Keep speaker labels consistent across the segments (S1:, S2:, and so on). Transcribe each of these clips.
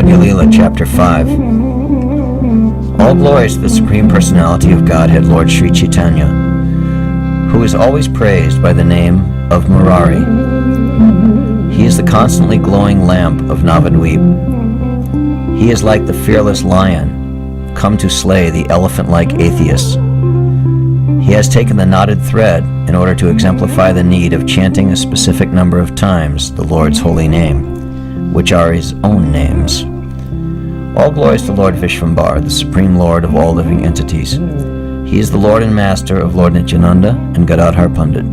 S1: Madhya Lila, Chapter 5. All glories to the Supreme Personality of Godhead, Lord Sri Chaitanya, who is always praised by the name of Murari. He is the constantly glowing lamp of Navadvip. He is like the fearless lion, come to slay the elephant-like atheists. He has taken the knotted thread in order to exemplify the need of chanting a specific number of times the Lord's holy name, which are his own names. All glories to Lord Vishvambar, the Supreme Lord of all living entities. He is the Lord and Master of Lord Nityananda and Gadadhar Pandit.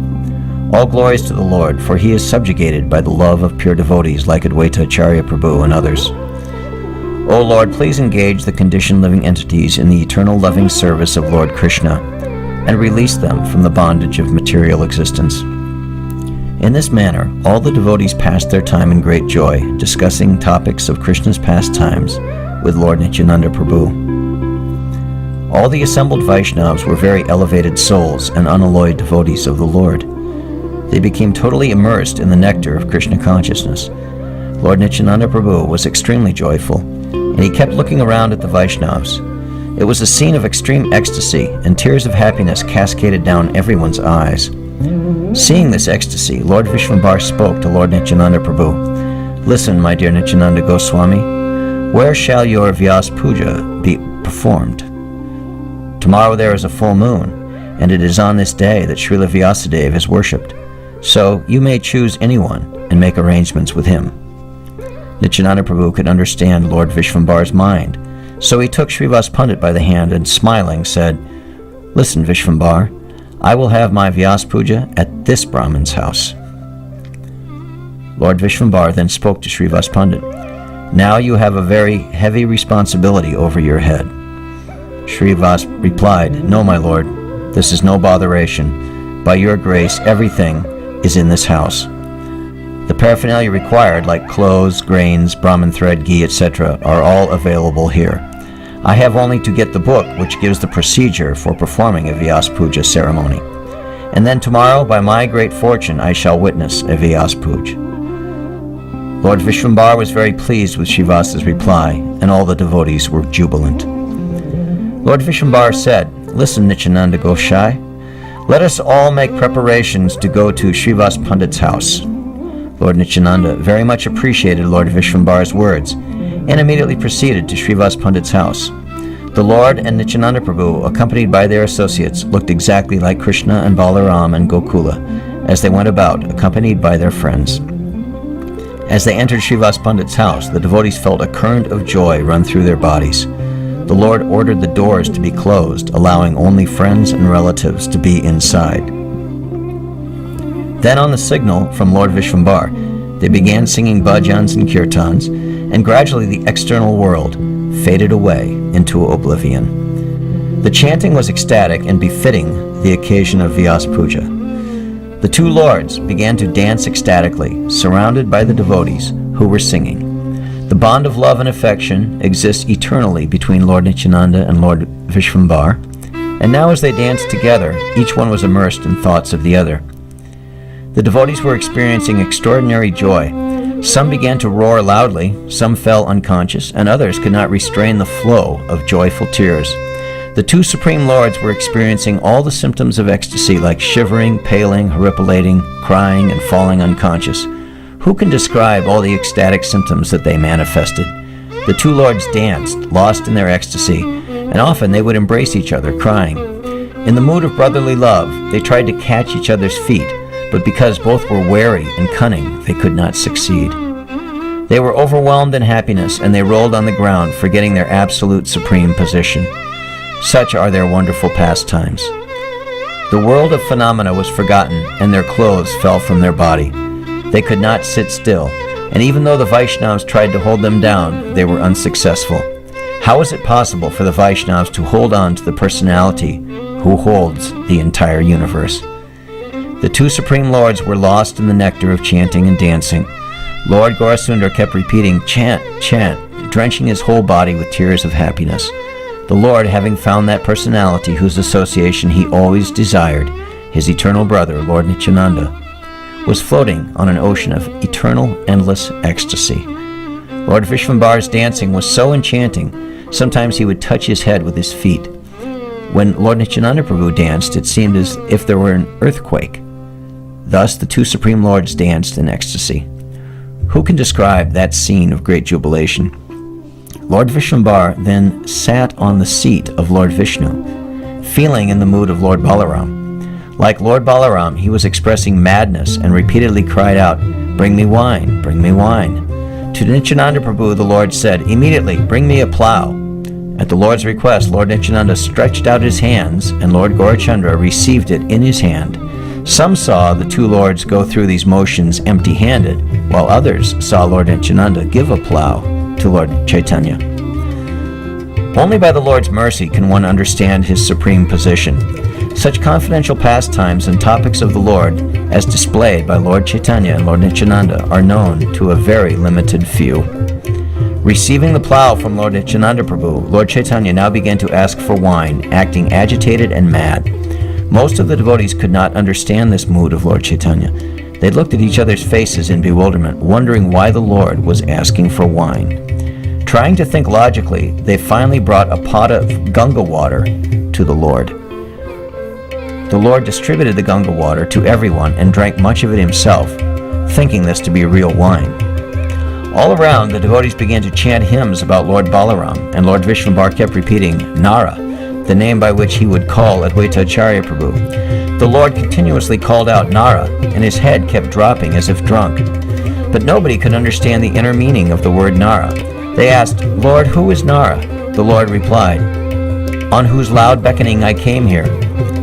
S1: All glories to the Lord, for he is subjugated by the love of pure devotees like Advaita Acharya Prabhu and others. O Lord, please engage the conditioned living entities in the eternal loving service of Lord Krishna, and release them from the bondage of material existence. In this manner, all the devotees passed their time in great joy, discussing topics of Krishna's pastimes with Lord Nityananda Prabhu. All the assembled Vaishnavas were very elevated souls and unalloyed devotees of the Lord. They became totally immersed in the nectar of Krishna consciousness. Lord Nityananda Prabhu was extremely joyful, and he kept looking around at the Vaishnavas. It was a scene of extreme ecstasy, and tears of happiness cascaded down everyone's eyes. Seeing this ecstasy, Lord Vishvambar spoke to Lord Nityananda Prabhu. "Listen, my dear Nityananda Goswami, where shall your Vyasa puja be performed? Tomorrow there is a full moon, and it is on this day that Srila Vyasadeva is worshipped. So you may choose anyone and make arrangements with him." Nityananda Prabhu could understand Lord Vishvambar's mind, so he took Srivas Pandit by the hand and, smiling, said, "Listen, Vishvambar, I will have my Vyasa puja at this Brahmin's house." Lord Vishvambar then spoke to Srivas Pandit. "Now you have a very heavy responsibility over your head." Srivas replied, "No, my lord, this is no botheration. By your grace, everything is in this house. The paraphernalia required, like clothes, grains, Brahmin thread, ghee, etc., are all available here. I have only to get the book which gives the procedure for performing a Vyasa puja ceremony. And then tomorrow, by my great fortune, I shall witness a Vyasa puja." Lord Vishvambar was very pleased with Srivasa's reply, and all the devotees were jubilant. Lord Vishvambar said, "Listen, Nityananda Gosai, let us all make preparations to go to Srivas Pandit's house." Lord Nityananda very much appreciated Lord Vishvambar's words, and immediately proceeded to Srivas Pandit's house. The Lord and Nityananda Prabhu, accompanied by their associates, looked exactly like Krishna and Balaram and Gokula as they went about, accompanied by their friends. As they entered Srivas Pandit's house, the devotees felt a current of joy run through their bodies. The Lord ordered the doors to be closed, allowing only friends and relatives to be inside. Then, on the signal from Lord Vishvambar, they began singing bhajans and kirtans, and gradually the external world faded away into oblivion. The chanting was ecstatic and befitting the occasion of Vyasa puja. The two lords began to dance ecstatically, surrounded by the devotees who were singing. The bond of love and affection exists eternally between Lord Nityananda and Lord Vishvambar, and now as they danced together, each one was immersed in thoughts of the other. The devotees were experiencing extraordinary joy. Some began to roar loudly, some fell unconscious, and others could not restrain the flow of joyful tears. The two Supreme Lords were experiencing all the symptoms of ecstasy, like shivering, paling, horripilating, crying, and falling unconscious. Who can describe all the ecstatic symptoms that they manifested? The two lords danced, lost in their ecstasy, and often they would embrace each other, crying. In the mood of brotherly love, they tried to catch each other's feet, but because both were wary and cunning, they could not succeed. They were overwhelmed in happiness, and they rolled on the ground, forgetting their absolute supreme position. Such are their wonderful pastimes. The world of phenomena was forgotten, and their clothes fell from their body. They could not sit still, and even though the Vaishnavas tried to hold them down, they were unsuccessful. How is it possible for the Vaishnavas to hold on to the personality who holds the entire universe? The two Supreme Lords were lost in the nectar of chanting and dancing. Lord Gaurasundar kept repeating, "Chant, chant," drenching his whole body with tears of happiness. The Lord, having found that personality whose association he always desired, his eternal brother, Lord Nityananda, was floating on an ocean of eternal, endless ecstasy. Lord Vishvambar's dancing was so enchanting, sometimes he would touch his head with his feet. When Lord Nityananda Prabhu danced, it seemed as if there were an earthquake. Thus the two Supreme Lords danced in ecstasy. Who can describe that scene of great jubilation? Lord Vishvambar then sat on the seat of Lord Vishnu, feeling in the mood of Lord Balaram. Like Lord Balaram, he was expressing madness and repeatedly cried out, "Bring me wine, bring me wine." To Nityananda Prabhu, the Lord said, "Immediately, bring me a plow." At the Lord's request, Lord Nityananda stretched out his hands, and Lord Gaurachandra received it in his hand. Some saw the two lords go through these motions empty-handed, while others saw Lord Nityananda give a plow to Lord Chaitanya. Only by the Lord's mercy can one understand his supreme position. Such confidential pastimes and topics of the Lord, as displayed by Lord Chaitanya and Lord Nityananda, are known to a very limited few. Receiving the plow from Lord Nityananda Prabhu, Lord Chaitanya now began to ask for wine, acting agitated and mad. Most of the devotees could not understand this mood of Lord Chaitanya. They looked at each other's faces in bewilderment, wondering why the Lord was asking for wine. Trying to think logically, they finally brought a pot of Ganga water to the Lord. The Lord distributed the Ganga water to everyone and drank much of it himself, thinking this to be real wine. All around, the devotees began to chant hymns about Lord Balaram, and Lord Vishvambar kept repeating Nara, the name by which he would call Advaita Acharya Prabhu. The Lord continuously called out Nara, and his head kept dropping as if drunk. But nobody could understand the inner meaning of the word Nara. They asked, "Lord, who is Nara?" The Lord replied, "On whose loud beckoning I came here.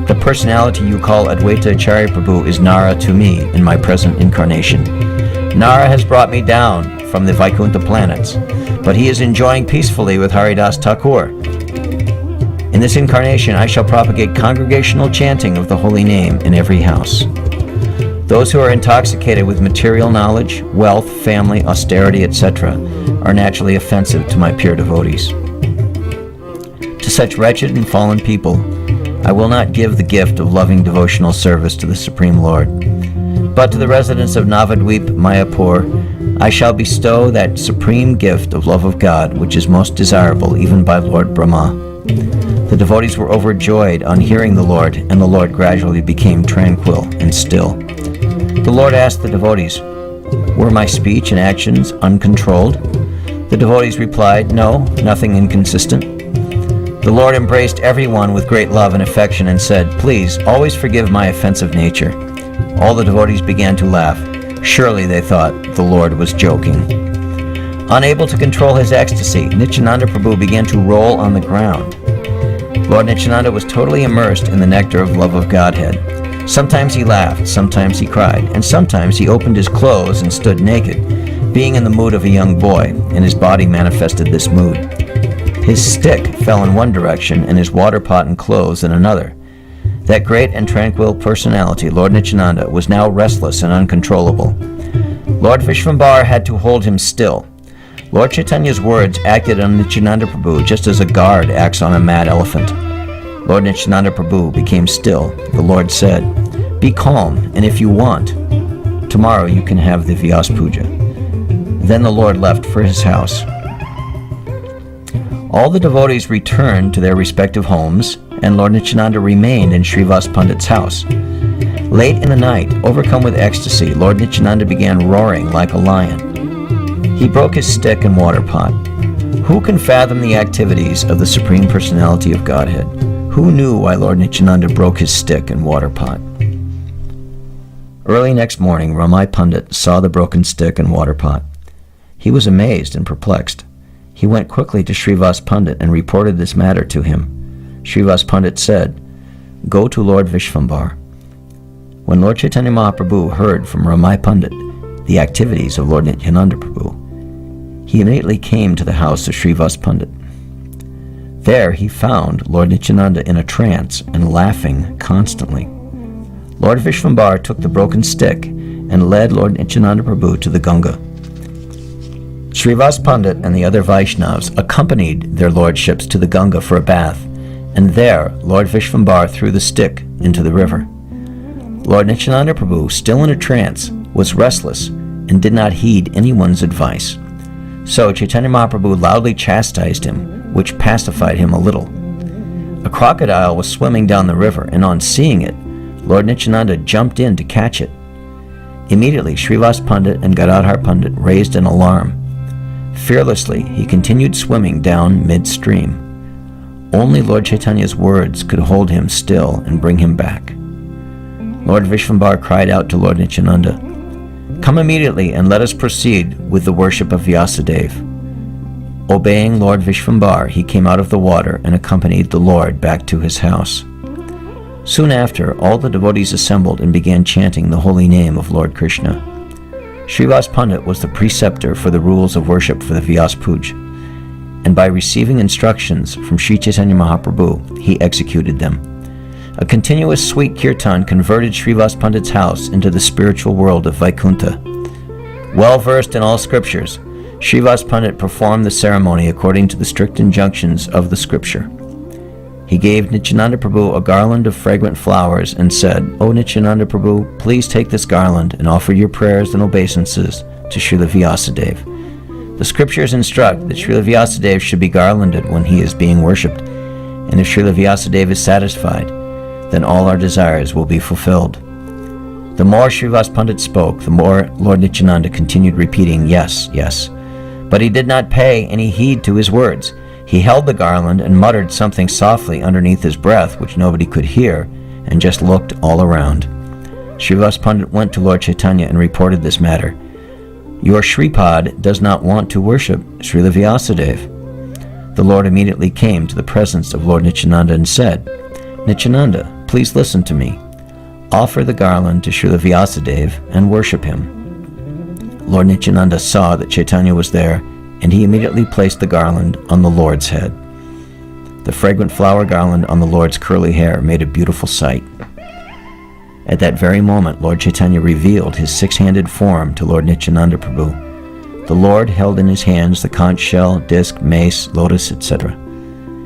S1: The personality you call Advaita Acharya Prabhu is Nara to me in my present incarnation. Nara has brought me down from the Vaikuntha planets, but he is enjoying peacefully with Haridas Thakur. In this incarnation I shall propagate congregational chanting of the holy name in every house. Those who are intoxicated with material knowledge, wealth, family, austerity, etc., are naturally offensive to my pure devotees. To such wretched and fallen people, I will not give the gift of loving devotional service to the Supreme Lord. But to the residents of Navadvip, Mayapur, I shall bestow that supreme gift of love of God, which is most desirable even by Lord Brahma." The devotees were overjoyed on hearing the Lord, and the Lord gradually became tranquil and still. The Lord asked the devotees, "Were my speech and actions uncontrolled?" The devotees replied, "No, nothing inconsistent." The Lord embraced everyone with great love and affection and said, "Please, always forgive my offensive nature." All the devotees began to laugh. Surely, they thought, the Lord was joking. Unable to control his ecstasy, Nityananda Prabhu began to roll on the ground. Lord Nityananda was totally immersed in the nectar of love of Godhead. Sometimes he laughed, sometimes he cried, and sometimes he opened his clothes and stood naked, being in the mood of a young boy, and his body manifested this mood. His stick fell in one direction and his water pot and clothes in another. That great and tranquil personality, Lord Nityananda, was now restless and uncontrollable. Lord Vishvambar had to hold him still. Lord Chaitanya's words acted on Nityananda Prabhu just as a guard acts on a mad elephant. Lord Nityananda Prabhu became still. The Lord said, "Be calm, and if you want, tomorrow you can have the Vyasa puja." Then the Lord left for his house. All the devotees returned to their respective homes, and Lord Nityananda remained in Srivas Pandit's house. Late in the night, overcome with ecstasy, Lord Nityananda began roaring like a lion. He broke his stick and water pot. Who can fathom the activities of the Supreme Personality of Godhead? Who knew why Lord Nityananda broke his stick and water pot? Early next morning, Ramai Pandit saw the broken stick and water pot. He was amazed and perplexed. He went quickly to Srivas Pandit and reported this matter to him. Srivas Pandit said, "Go to Lord Vishvambar." When Lord Chaitanya Mahaprabhu heard from Ramai Pandit the activities of Lord Nityananda Prabhu, he immediately came to the house of Srivas Pandit. There he found Lord Nityananda in a trance and laughing constantly. Lord Vishvambar took the broken stick and led Lord Nityananda Prabhu to the Ganga. Srivas Pandit and the other Vaishnavas accompanied their lordships to the Ganga for a bath, and there Lord Vishvambar threw the stick into the river. Lord Nityananda Prabhu, still in a trance, was restless and did not heed anyone's advice. So Caitanya Mahaprabhu loudly chastised him, which pacified him a little. A crocodile was swimming down the river, and on seeing it, Lord Nityananda jumped in to catch it. Immediately, Srivas Pandit and Gadadhar Pandit raised an alarm. Fearlessly, he continued swimming down midstream. Only Lord Chaitanya's words could hold him still and bring him back. Lord Vishvambar cried out to Lord Nityananda, "Come immediately and let us proceed with the worship of Vyasadeva." Obeying Lord Vishvambar, he came out of the water and accompanied the Lord back to his house. Soon after, all the devotees assembled and began chanting the holy name of Lord Krishna. Srivas Pandit was the preceptor for the rules of worship for the Vyasa Puja, and by receiving instructions from Sri Chaitanya Mahaprabhu, he executed them. A continuous sweet kirtan converted Srivas Pandit's house into the spiritual world of Vaikuntha. Well versed in all scriptures, Srivas Pandit performed the ceremony according to the strict injunctions of the scripture. He gave Nityananda Prabhu a garland of fragrant flowers and said, "O Nityananda Prabhu, please take this garland and offer your prayers and obeisances to Srila Vyasadeva. The scriptures instruct that Srila Vyasadeva should be garlanded when he is being worshipped, and if Srila Vyasadeva is satisfied, then all our desires will be fulfilled." The more Srivas Pandit spoke, the more Lord Nityananda continued repeating, "Yes, yes." But he did not pay any heed to his words. He held the garland and muttered something softly underneath his breath, which nobody could hear, and just looked all around. Srivas Pandit went to Lord Chaitanya and reported this matter. "Your Shripad does not want to worship Srila Vyasadeva." The Lord immediately came to the presence of Lord Nityananda and said, "Nityananda, please listen to me. Offer the garland to Srila Vyasadeva and worship him." Lord Nityananda saw that Chaitanya was there, and he immediately placed the garland on the Lord's head. The fragrant flower garland on the Lord's curly hair made a beautiful sight. At that very moment, Lord Chaitanya revealed his six-handed form to Lord Nityananda Prabhu. The Lord held in his hands the conch shell, disc, mace, lotus, etc.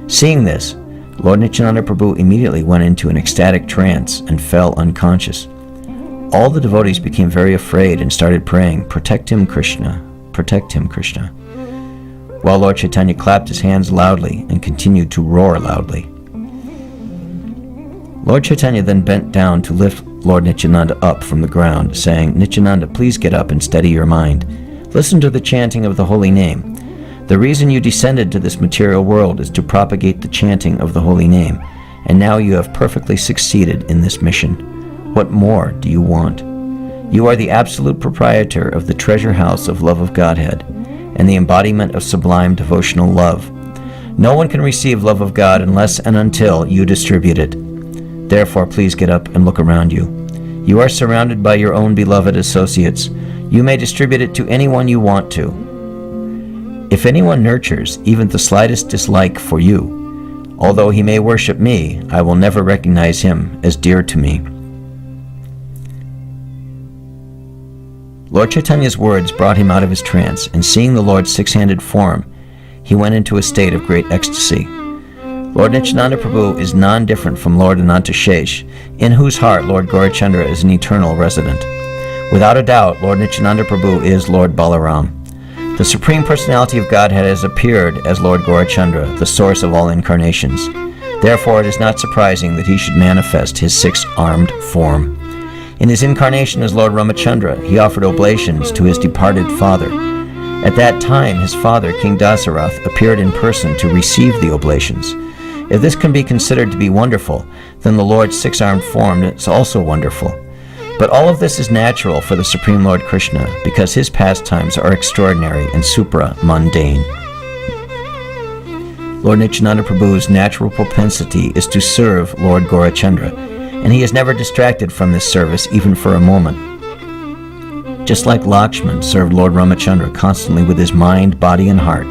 S1: Seeing this, Lord Nityananda Prabhu immediately went into an ecstatic trance and fell unconscious. All the devotees became very afraid and started praying, "Protect him, Krishna. Protect him, Krishna." While Lord Chaitanya clapped his hands loudly and continued to roar loudly. Lord Chaitanya then bent down to lift Lord Nityananda up from the ground, saying, "Nityananda, please get up and steady your mind. Listen to the chanting of the holy name. The reason you descended to this material world is to propagate the chanting of the holy name, and now you have perfectly succeeded in this mission. What more do you want? You are the absolute proprietor of the treasure house of love of Godhead, and the embodiment of sublime devotional love. No one can receive love of God unless and until you distribute it. Therefore, please get up and look around you. You are surrounded by your own beloved associates. You may distribute it to anyone you want to. If anyone nurtures even the slightest dislike for you, although he may worship me, I will never recognize him as dear to me." Lord Chaitanya's words brought him out of his trance, and seeing the Lord's six-handed form, he went into a state of great ecstasy. Lord Nityananda Prabhu is non-different from Lord Ananta Shesh, in whose heart Lord Gaurachandra is an eternal resident. Without a doubt, Lord Nityananda Prabhu is Lord Balaram. The Supreme Personality of Godhead has appeared as Lord Gaurachandra, the source of all incarnations. Therefore, it is not surprising that he should manifest his six-armed form. In his incarnation as Lord Ramachandra, he offered oblations to his departed father. At that time, his father, King Dasarath, appeared in person to receive the oblations. If this can be considered to be wonderful, then the Lord's six-armed form is also wonderful. But all of this is natural for the Supreme Lord Krishna, because his pastimes are extraordinary and supra-mundane. Lord Nityananda Prabhu's natural propensity is to serve Lord Gaurachandra, and he is never distracted from this service even for a moment. Just like Lakshman served Lord Ramachandra constantly with his mind, body, and heart,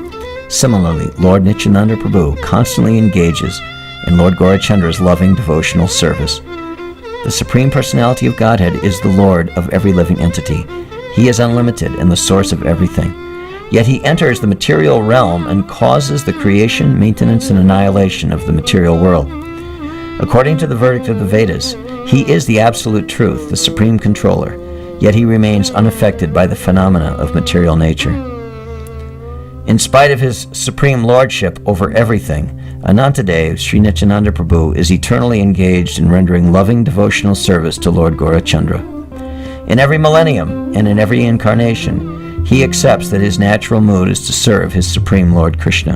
S1: similarly, Lord Nityananda Prabhu constantly engages in Lord Gaurachandra's loving devotional service. The Supreme Personality of Godhead is the Lord of every living entity. He is unlimited and the source of everything. Yet he enters the material realm and causes the creation, maintenance, and annihilation of the material world. According to the verdict of the Vedas, he is the absolute truth, the supreme controller, yet he remains unaffected by the phenomena of material nature. In spite of his supreme lordship over everything, Anantadev, Sri Nityananda Prabhu, is eternally engaged in rendering loving devotional service to Lord Gaurachandra. In every millennium and in every incarnation, he accepts that his natural mood is to serve his Supreme Lord Krishna.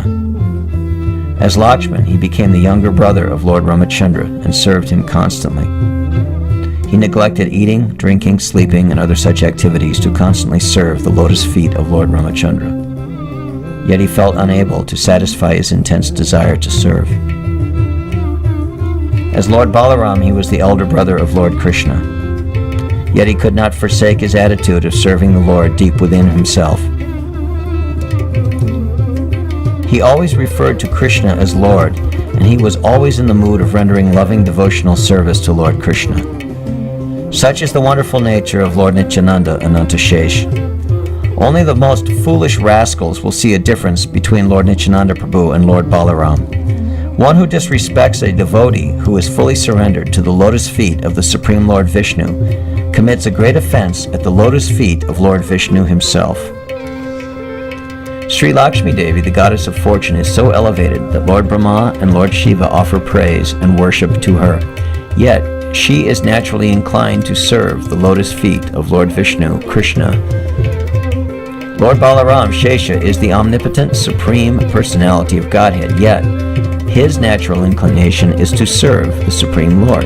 S1: As Lakshman, he became the younger brother of Lord Ramachandra and served him constantly. He neglected eating, drinking, sleeping, and other such activities to constantly serve the lotus feet of Lord Ramachandra. Yet he felt unable to satisfy his intense desire to serve. As Lord Balaram, he was the elder brother of Lord Krishna. Yet he could not forsake his attitude of serving the Lord deep within himself. He always referred to Krishna as Lord, and he was always in the mood of rendering loving devotional service to Lord Krishna. Such is the wonderful nature of Lord Nityananda Anantashesh. Only the most foolish rascals will see a difference between Lord Nityananda Prabhu and Lord Balaram. One who disrespects a devotee who is fully surrendered to the lotus feet of the Supreme Lord Vishnu commits a great offense at the lotus feet of Lord Vishnu himself. Sri Lakshmi Devi, the goddess of fortune, is so elevated that Lord Brahma and Lord Shiva offer praise and worship to her. Yet, she is naturally inclined to serve the lotus feet of Lord Vishnu, Krishna. Lord Balaram, Shesha, is the omnipotent Supreme Personality of Godhead, yet his natural inclination is to serve the Supreme Lord.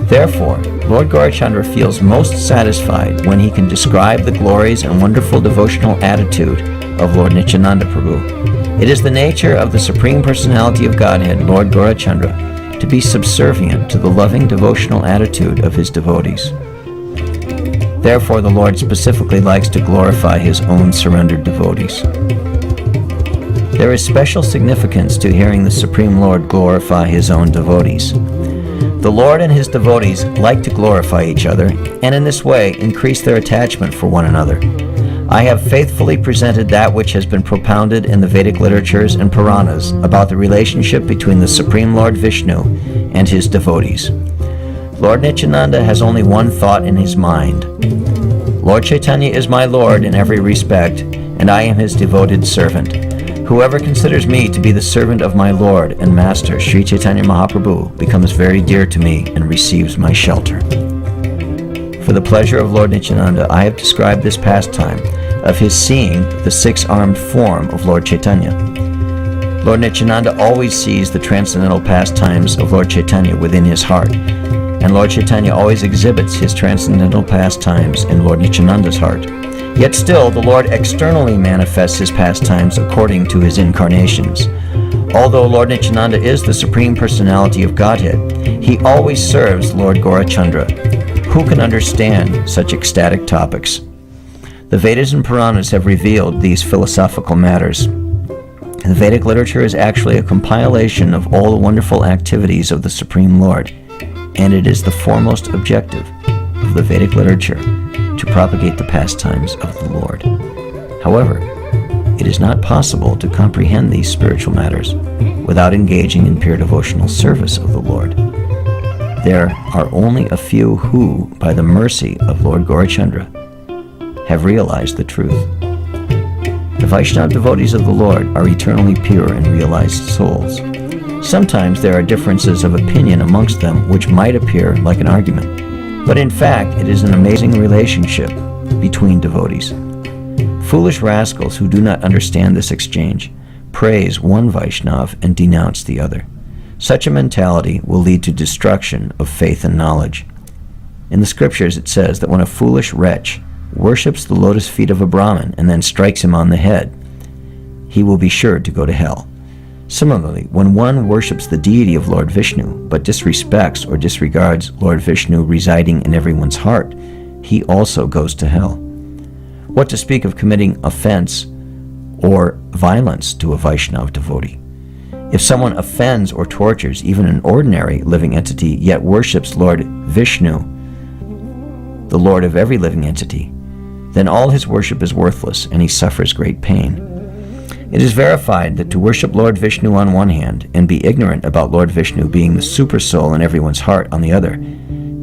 S1: Therefore, Lord Gaurachandra feels most satisfied when he can describe the glories and wonderful devotional attitude of Lord Nityananda Prabhu. It is the nature of the Supreme Personality of Godhead, Lord Gaurachandra, to be subservient to the loving devotional attitude of his devotees. Therefore, the Lord specifically likes to glorify his own surrendered devotees. There is special significance to hearing the Supreme Lord glorify his own devotees. The Lord and his devotees like to glorify each other, and in this way increase their attachment for one another. I have faithfully presented that which has been propounded in the Vedic literatures and Puranas about the relationship between the Supreme Lord Vishnu and his devotees. Lord Nityananda has only one thought in his mind. Lord Chaitanya is my Lord in every respect, and I am his devoted servant. Whoever considers me to be the servant of my Lord and Master, Sri Chaitanya Mahaprabhu, becomes very dear to me and receives my shelter. For the pleasure of Lord Nityananda, I have described this pastime of his seeing the six-armed form of Lord Chaitanya. Lord Nityananda always sees the transcendental pastimes of Lord Chaitanya within his heart, and Lord Chaitanya always exhibits his transcendental pastimes in Lord Nityananda's heart. Yet still, the Lord externally manifests his pastimes according to his incarnations. Although Lord Nityananda is the Supreme Personality of Godhead, he always serves Lord Gaurachandra. Who can understand such ecstatic topics? The Vedas and Puranas have revealed these philosophical matters. The Vedic literature is actually a compilation of all the wonderful activities of the Supreme Lord, and it is the foremost objective of the Vedic literature to propagate the pastimes of the Lord. However, it is not possible to comprehend these spiritual matters without engaging in pure devotional service of the Lord. There are only a few who, by the mercy of Lord Gaurachandra, have realized the truth. The Vaishnava devotees of the Lord are eternally pure and realized souls. Sometimes there are differences of opinion amongst them which might appear like an argument, but in fact it is an amazing relationship between devotees. Foolish rascals who do not understand this exchange praise one Vaishnava and denounce the other. Such a mentality will lead to destruction of faith and knowledge. In the scriptures it says that when a foolish wretch worships the lotus feet of a Brahmin and then strikes him on the head, he will be sure to go to hell. Similarly, when one worships the deity of Lord Vishnu, but disrespects or disregards Lord Vishnu residing in everyone's heart, he also goes to hell. What to speak of committing offense or violence to a Vaishnava devotee? If someone offends or tortures even an ordinary living entity, yet worships Lord Vishnu, the Lord of every living entity, then all his worship is worthless and he suffers great pain. It is verified that to worship Lord Vishnu on one hand and be ignorant about Lord Vishnu being the super soul in everyone's heart on the other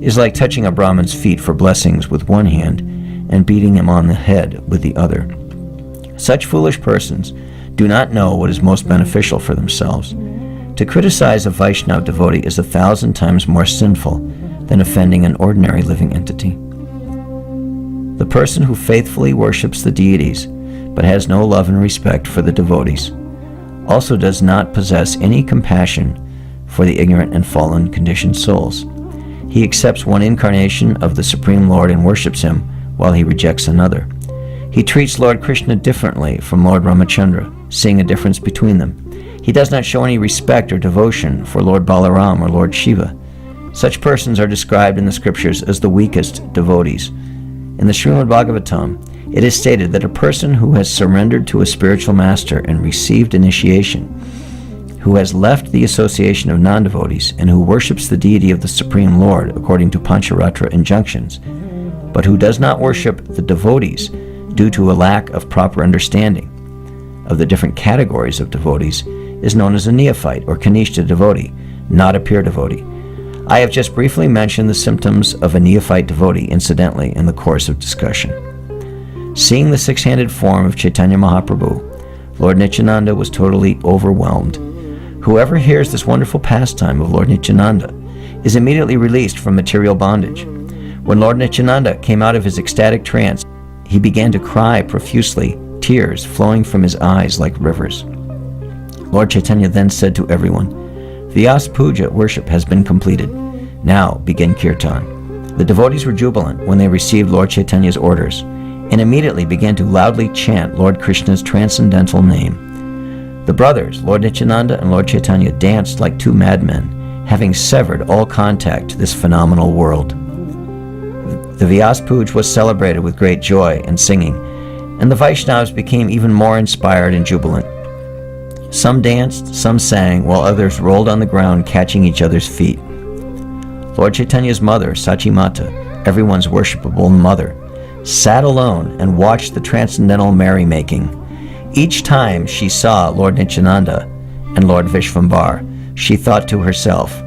S1: is like touching a Brahmin's feet for blessings with one hand and beating him on the head with the other. Such foolish persons do not know what is most beneficial for themselves. To criticize a Vaishnava devotee is 1,000 times more sinful than offending an ordinary living entity. The person who faithfully worships the deities but has no love and respect for the devotees also does not possess any compassion for the ignorant and fallen conditioned souls. He accepts one incarnation of the Supreme Lord and worships him while he rejects another. He treats Lord Krishna differently from Lord Ramachandra, seeing a difference between them. He does not show any respect or devotion for Lord Balaram or Lord Shiva. Such persons are described in the scriptures as the weakest devotees. In the Srimad Bhagavatam, it is stated that a person who has surrendered to a spiritual master and received initiation, who has left the association of non-devotees, and who worships the deity of the Supreme Lord according to Pancharatra injunctions, but who does not worship the devotees due to a lack of proper understanding of the different categories of devotees, is known as a neophyte or Kanishta devotee, not a pure devotee. I have just briefly mentioned the symptoms of a neophyte devotee incidentally in the course of discussion. Seeing the six-handed form of Caitanya Mahaprabhu, Lord Nityananda was totally overwhelmed. Whoever hears this wonderful pastime of Lord Nityananda is immediately released from material bondage. When Lord Nityananda came out of his ecstatic trance, he began to cry profusely, tears flowing from his eyes like rivers. Lord Chaitanya then said to everyone, "Vyasa puja worship has been completed. Now begin kirtan." The devotees were jubilant when they received Lord Chaitanya's orders, and immediately began to loudly chant Lord Krishna's transcendental name. The brothers, Lord Nityananda and Lord Chaitanya, danced like two madmen, having severed all contact to this phenomenal world. The Vyasa puja was celebrated with great joy and singing, and the Vaishnavas became even more inspired and jubilant. Some danced, some sang, while others rolled on the ground catching each other's feet. Lord Chaitanya's mother, Sachi Mata, everyone's worshipable mother, sat alone and watched the transcendental merrymaking. Each time she saw Lord Nityananda and Lord Vishvambar, she thought to herself,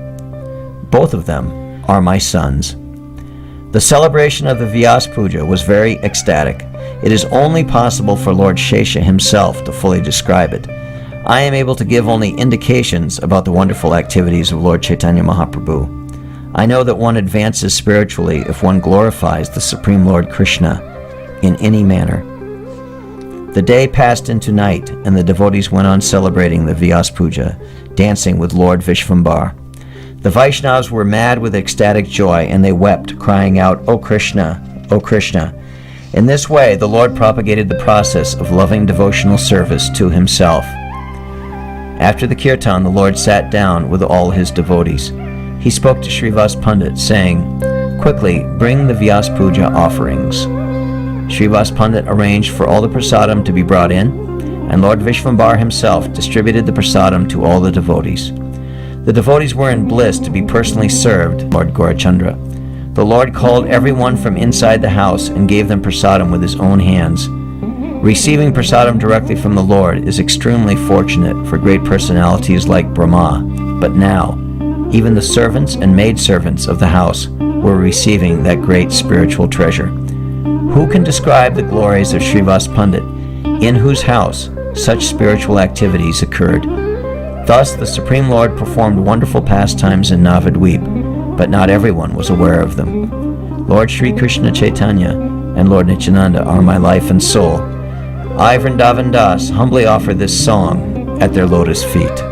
S1: "Both of them are my sons." The celebration of the Vyasa puja was very ecstatic. It is only possible for Lord Shesha himself to fully describe it. I am able to give only indications about the wonderful activities of Lord Caitanya Mahaprabhu. I know that one advances spiritually if one glorifies the Supreme Lord Krishna in any manner. The day passed into night, and the devotees went on celebrating the Vyasa puja, dancing with Lord Vishvambar. The Vaishnavas were mad with ecstatic joy, and they wept, crying out, "O Krishna, O Krishna." In this way, the Lord propagated the process of loving devotional service to himself. After the kirtan, the Lord sat down with all his devotees. He spoke to Srivas Pandit, saying, "Quickly, bring the Vyasa puja offerings." Srivas Pandit arranged for all the prasadam to be brought in, and Lord Vishvambar himself distributed the prasadam to all the devotees. The devotees were in bliss to be personally served Lord Gaurachandra. The Lord called everyone from inside the house and gave them prasadam with his own hands. Receiving prasadam directly from the Lord is extremely fortunate for great personalities like Brahma, but now, even the servants and maidservants of the house were receiving that great spiritual treasure. Who can describe the glories of Srivas Pandit, in whose house such spiritual activities occurred? Thus, the Supreme Lord performed wonderful pastimes in Navadvip, but not everyone was aware of them. Lord Sri Krishna Chaitanya and Lord Nityananda are my life and soul. I, Vrindavan Das, humbly offer this song at their lotus feet.